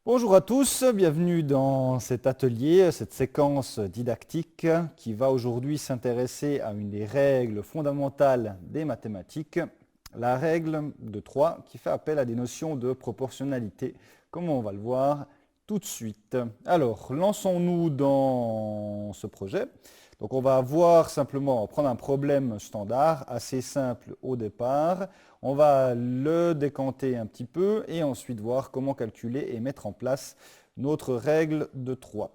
Bonjour à tous, bienvenue dans cet atelier, cette séquence didactique qui va aujourd'hui s'intéresser à une des règles fondamentales des mathématiques, la règle de 3 qui fait appel à des notions de proportionnalité, comme on va le voir tout de suite. Alors, lançons-nous dans ce projet. Donc on va voir simplement, prendre un problème standard, assez simple au départ. On va le décanter un petit peu et ensuite voir comment calculer et mettre en place notre règle de 3.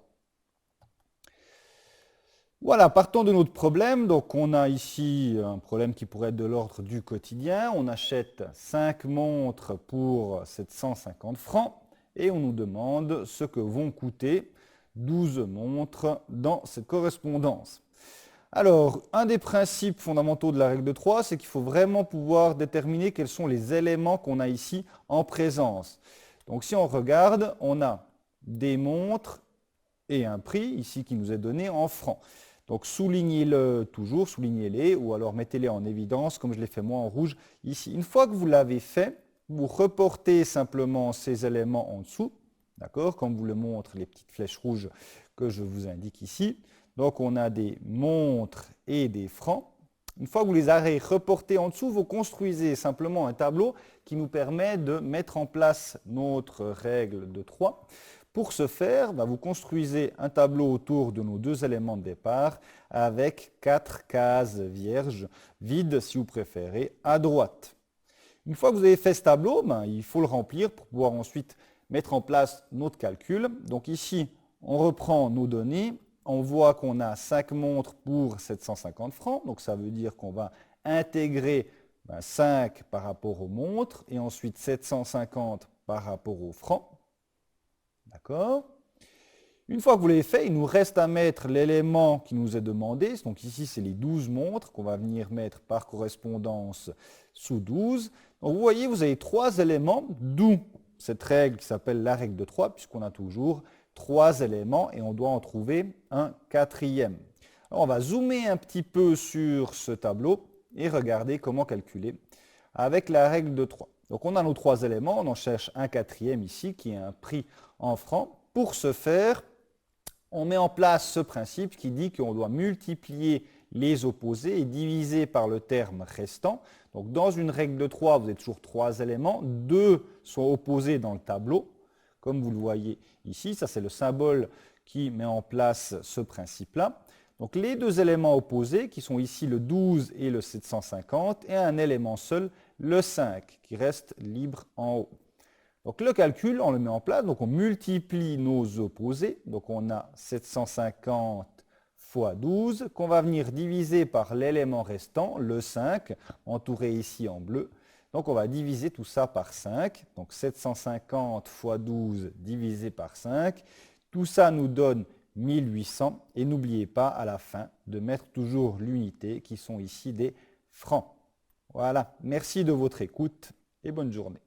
Voilà, partons de notre problème. Donc on a ici un problème qui pourrait être de l'ordre du quotidien. On achète 5 montres pour 750 francs et on nous demande ce que vont coûter 12 montres dans cette correspondance. Alors, un des principes fondamentaux de la règle de 3, c'est qu'il faut vraiment pouvoir déterminer quels sont les éléments qu'on a ici en présence. Donc si on regarde, on a des montres et un prix ici qui nous est donné en francs. Donc soulignez-le toujours, soulignez-les ou alors mettez-les en évidence comme je l'ai fait moi en rouge ici. Une fois que vous l'avez fait, vous reportez simplement ces éléments en dessous, d'accord, comme vous le montrent les petites flèches rouges que je vous indique ici. Donc on a des montres et des francs. Une fois que vous les avez reportés en dessous, vous construisez simplement un tableau qui nous permet de mettre en place notre règle de 3. Pour ce faire, vous construisez un tableau autour de nos deux éléments de départ avec 4 cases vierges, vides si vous préférez, à droite. Une fois que vous avez fait ce tableau, il faut le remplir pour pouvoir ensuite mettre en place notre calcul. Donc ici, on reprend nos données. On voit qu'on a 5 montres pour 750 francs. Donc ça veut dire qu'on va intégrer 5 par rapport aux montres et ensuite 750 par rapport aux francs. D'accord? Une fois que vous l'avez fait, il nous reste à mettre l'élément qui nous est demandé. Donc ici, c'est les 12 montres qu'on va venir mettre par correspondance sous 12. Donc vous voyez, vous avez 3 éléments, d'où cette règle qui s'appelle la règle de 3, puisqu'on a toujours 3 éléments et on doit en trouver un quatrième. Alors on va zoomer un petit peu sur ce tableau et regarder comment calculer avec la règle de 3. Donc on a nos 3 éléments, on en cherche un quatrième ici qui est un prix en francs. Pour ce faire, on met en place ce principe qui dit qu'on doit multiplier les opposés et diviser par le terme restant. Donc dans une règle de 3, vous avez toujours 3 éléments, 2 sont opposés dans le tableau, comme vous le voyez ici. Ça, c'est le symbole qui met en place ce principe-là. Donc les 2 éléments opposés, qui sont ici le 12 et le 750, et un élément seul, le 5, qui reste libre en haut. Donc le calcul, on le met en place, donc on multiplie nos opposés, donc on a 750 fois 12, qu'on va venir diviser par l'élément restant, le 5, entouré ici en bleu. Donc on va diviser tout ça par 5, donc 750 fois 12 divisé par 5, tout ça nous donne 1800, et n'oubliez pas à la fin de mettre toujours l'unité qui sont ici des francs. Voilà, merci de votre écoute et bonne journée.